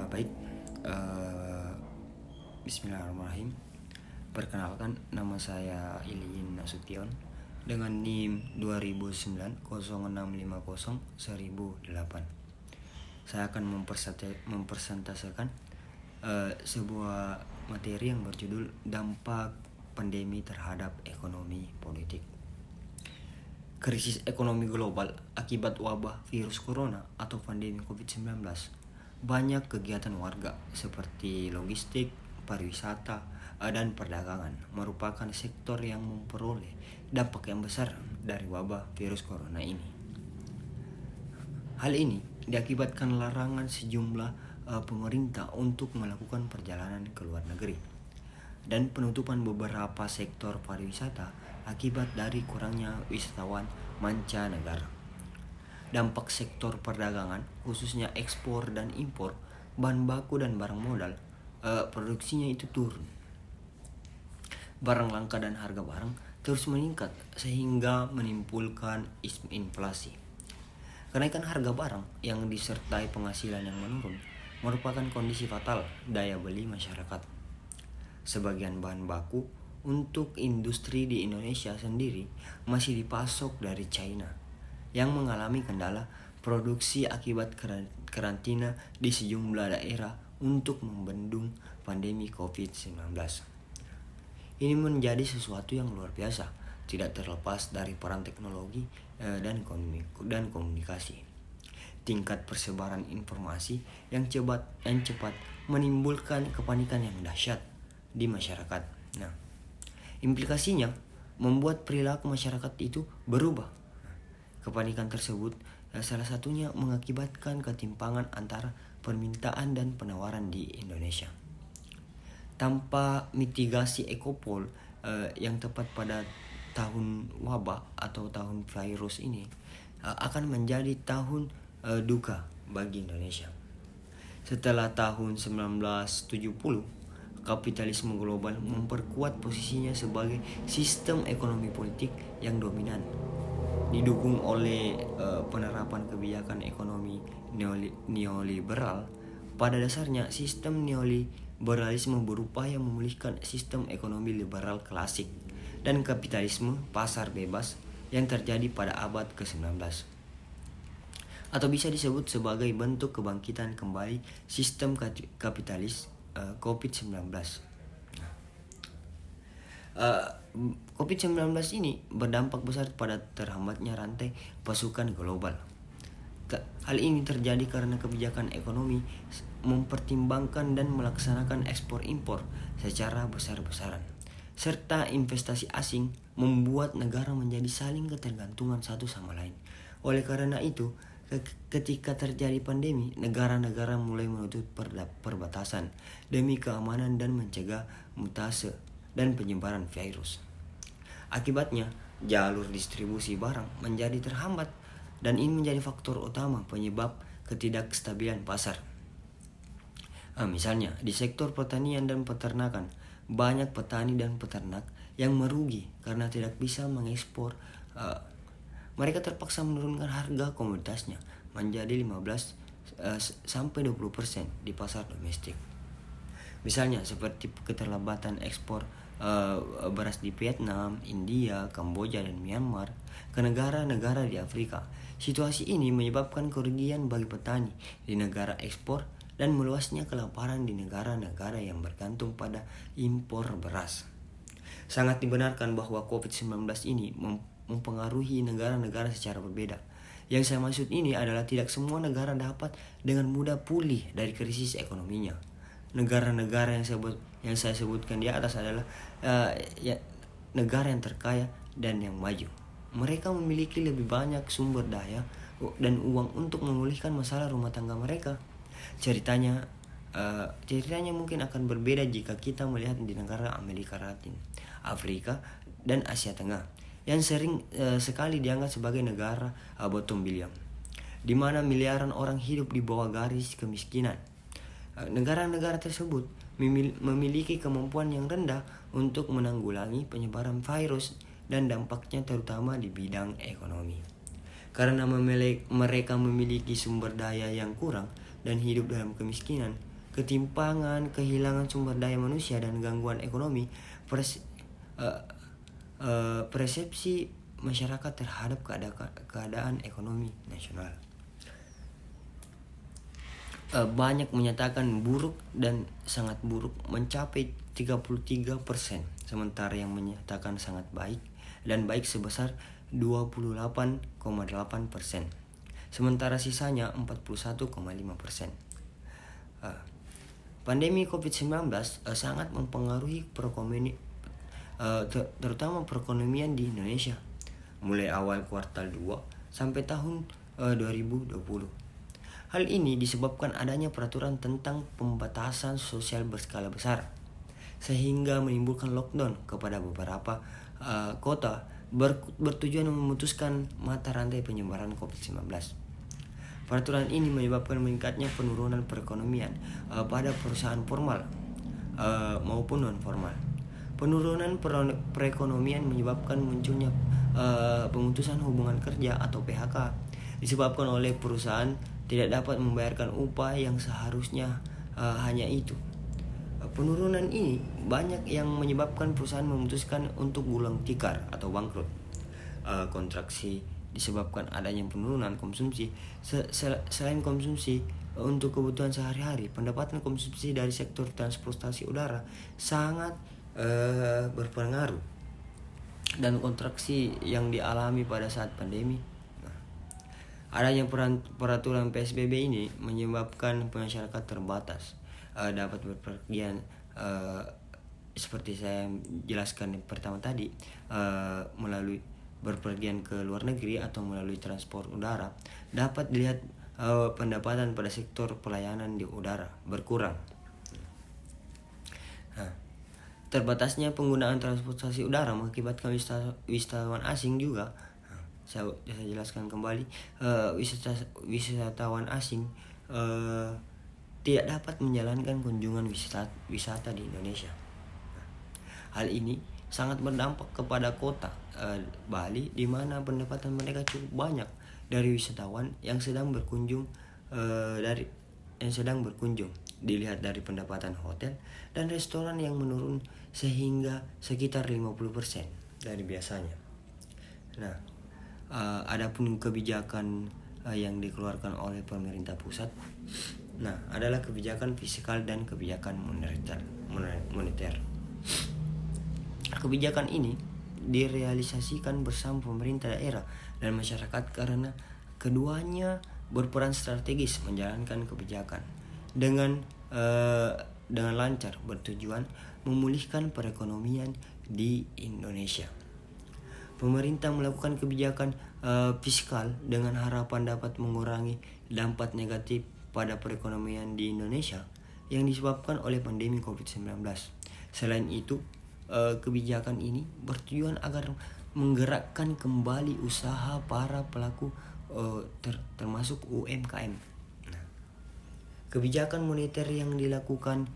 Baik, eh, Bismillahirrahmanirrahim. Perkenalkan, nama saya Iliin Nasution dengan NIM 2009 0650 1008. Saya akan mempresentasikan sebuah materi yang berjudul dampak pandemi terhadap ekonomi politik. Krisis ekonomi global akibat wabah virus corona atau pandemi COVID-19. Banyak kegiatan warga seperti logistik, pariwisata, dan perdagangan merupakan sektor yang memperoleh dampak yang besar dari wabah virus corona ini. Hal ini diakibatkan larangan sejumlah pemerintah untuk melakukan perjalanan ke luar negeri dan penutupan beberapa sektor pariwisata akibat dari kurangnya wisatawan mancanegara. Dampak sektor perdagangan, khususnya ekspor dan impor bahan baku dan barang modal, produksinya itu turun. Barang langka dan harga barang terus meningkat sehingga menimbulkan inflasi. Kenaikan harga barang yang disertai penghasilan yang menurun merupakan kondisi fatal daya beli masyarakat. Sebagian bahan baku untuk industri di Indonesia sendiri masih dipasok dari China yang mengalami kendala produksi akibat karantina di sejumlah daerah untuk membendung pandemi COVID-19. Ini menjadi sesuatu yang luar biasa, tidak terlepas dari peran teknologi dan komunikasi. Tingkat persebaran informasi yang cepat menimbulkan kepanikan yang dahsyat di masyarakat. Nah, implikasinya membuat perilaku masyarakat itu berubah. Kepanikan tersebut salah satunya mengakibatkan ketimpangan antara permintaan dan penawaran di Indonesia. Tanpa mitigasi ekopol yang tepat pada tahun wabah atau tahun virus ini akan menjadi tahun duka bagi Indonesia. Setelah tahun 1970, kapitalisme global memperkuat posisinya sebagai sistem ekonomi politik yang dominan, didukung oleh penerapan kebijakan ekonomi neoliberal. Pada dasarnya, sistem neoliberalisme berupaya memulihkan sistem ekonomi liberal klasik dan kapitalisme pasar bebas yang terjadi pada abad ke-19. Atau bisa disebut sebagai bentuk kebangkitan kembali sistem kapitalis COVID-19. COVID-19 ini berdampak besar pada terhambatnya rantai pasukan global. Hal ini terjadi karena kebijakan ekonomi mempertimbangkan dan melaksanakan ekspor impor secara besar-besaran, serta investasi asing membuat negara menjadi saling ketergantungan satu sama lain. Oleh karena itu, ketika terjadi pandemi, negara-negara mulai menutup perbatasan demi keamanan dan mencegah mutase dan penyebaran virus. Akibatnya, jalur distribusi barang menjadi terhambat dan ini menjadi faktor utama penyebab ketidakstabilan pasar. Misalnya, di sektor pertanian dan peternakan, banyak petani dan peternak yang merugi karena tidak bisa mengekspor. Mereka terpaksa menurunkan harga komoditasnya menjadi 15-20% di pasar domestik. Misalnya seperti keterlambatan ekspor beras di Vietnam, India, Kamboja, dan Myanmar ke negara-negara di Afrika. Situasi ini menyebabkan kerugian bagi petani di negara ekspor dan meluasnya kelaparan di negara-negara yang bergantung pada impor beras. Sangat dibenarkan bahwa COVID-19 ini mempengaruhi negara-negara secara berbeda. Yang saya maksud ini adalah tidak semua negara dapat dengan mudah pulih dari krisis ekonominya. Negara-negara yang saya sebutkan di atas adalah negara yang terkaya dan yang maju. Mereka memiliki lebih banyak sumber daya dan uang untuk memulihkan masalah rumah tangga mereka. Ceritanya mungkin akan berbeda jika kita melihat di negara Amerika Latin, Afrika, dan Asia Tengah yang sering sekali dianggap sebagai negara bottom billion, di mana miliaran orang hidup di bawah garis kemiskinan. Negara-negara tersebut memiliki kemampuan yang rendah untuk menanggulangi penyebaran virus dan dampaknya terutama di bidang ekonomi. Karena mereka memiliki sumber daya yang kurang dan hidup dalam kemiskinan, ketimpangan, kehilangan sumber daya manusia, dan gangguan ekonomi, persepsi masyarakat terhadap keadaan ekonomi nasional banyak menyatakan buruk dan sangat buruk mencapai 33%, sementara yang menyatakan sangat baik dan baik sebesar 28,8%, sementara sisanya 41,5%. Pandemi COVID-19 sangat mempengaruhi terutama perekonomian di Indonesia mulai awal kuartal 2 sampai tahun 2020. Hal ini disebabkan adanya peraturan tentang pembatasan sosial berskala besar, sehingga menimbulkan lockdown kepada beberapa kota bertujuan memutuskan mata rantai penyebaran COVID-19. Peraturan ini menyebabkan meningkatnya penurunan perekonomian pada perusahaan formal maupun non-formal. Penurunan perekonomian menyebabkan munculnya pemutusan hubungan kerja atau PHK, disebabkan oleh perusahaan tidak dapat membayarkan upah yang seharusnya hanya itu. Penurunan ini banyak yang menyebabkan perusahaan memutuskan untuk gulung tikar atau bangkrut. Kontraksi disebabkan adanya penurunan konsumsi. Selain konsumsi untuk kebutuhan sehari-hari, pendapatan konsumsi dari sektor transportasi udara sangat berpengaruh, dan kontraksi yang dialami pada saat pandemi. Adanya peraturan PSBB ini menyebabkan masyarakat terbatas dapat berpergian seperti saya jelaskan pertama tadi, melalui berpergian ke luar negeri atau melalui transport udara. Dapat dilihat pendapatan pada sektor pelayanan di udara berkurang. Terbatasnya penggunaan transportasi udara mengakibatkan wisatawan asing juga. Saya jelaskan kembali, wisatawan asing tidak dapat menjalankan kunjungan wisata di Indonesia. Hal ini sangat berdampak kepada kota Bali, di mana pendapatan mereka cukup banyak dari wisatawan yang sedang berkunjung. Dilihat dari pendapatan hotel dan restoran yang menurun sehingga sekitar 50% dari biasanya. Nah, adapun kebijakan yang dikeluarkan oleh pemerintah pusat, adalah kebijakan fiskal dan kebijakan moneter. Kebijakan ini direalisasikan bersama pemerintah daerah dan masyarakat karena keduanya berperan strategis menjalankan kebijakan dengan lancar, bertujuan memulihkan perekonomian di Indonesia. Pemerintah melakukan kebijakan fiskal dengan harapan dapat mengurangi dampak negatif pada perekonomian di Indonesia yang disebabkan oleh pandemi COVID-19. Selain itu, kebijakan ini bertujuan agar menggerakkan kembali usaha para pelaku termasuk UMKM. Kebijakan moneter yang dilakukan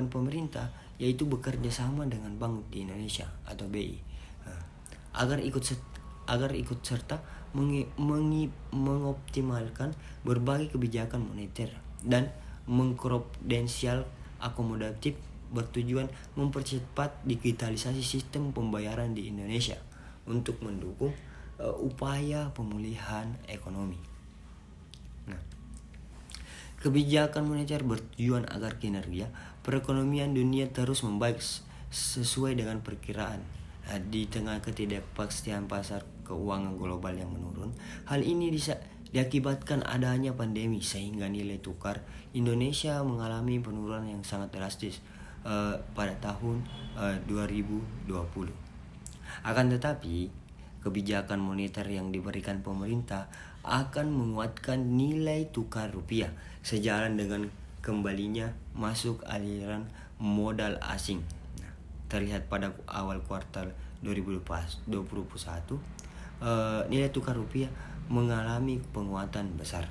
pemerintah yaitu bekerja sama dengan Bank di Indonesia atau BI agar ikut serta mengoptimalkan berbagai kebijakan moneter dan mengprudensial akomodatif bertujuan mempercepat digitalisasi sistem pembayaran di Indonesia untuk mendukung upaya pemulihan ekonomi. Kebijakan moneter bertujuan agar kinerja perekonomian dunia terus membaik sesuai dengan perkiraan. Di tengah ketidakpastian pasar keuangan global yang menurun, hal ini diakibatkan adanya pandemi sehingga nilai tukar Indonesia mengalami penurunan yang sangat drastis pada tahun 2020. Akan tetapi, kebijakan moneter yang diberikan pemerintah akan menguatkan nilai tukar rupiah sejalan dengan kembalinya masuk aliran modal asing. Terlihat pada awal kuartal 2021, nilai tukar rupiah mengalami penguatan besar.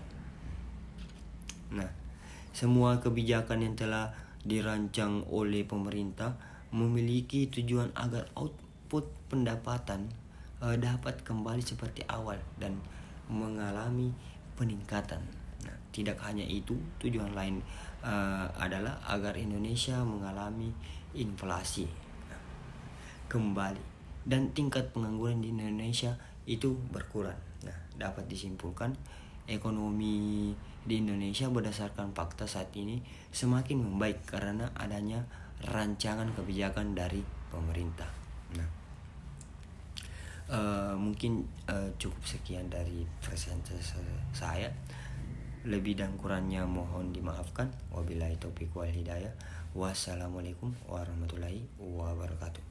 Semua kebijakan yang telah dirancang oleh pemerintah memiliki tujuan agar output pendapatan dapat kembali seperti awal dan mengalami peningkatan. Tidak hanya itu, tujuan lain adalah agar Indonesia mengalami inflasi kembali dan tingkat pengangguran di Indonesia itu berkurang. Nah, dapat disimpulkan ekonomi di Indonesia berdasarkan fakta saat ini semakin membaik karena adanya rancangan kebijakan dari pemerintah. Nah, mungkin cukup sekian dari presentasi saya. Lebih dan kurangnya mohon dimaafkan. Wabillahi taufiq wal hidayah. Wassalamualaikum warahmatullahi wabarakatuh.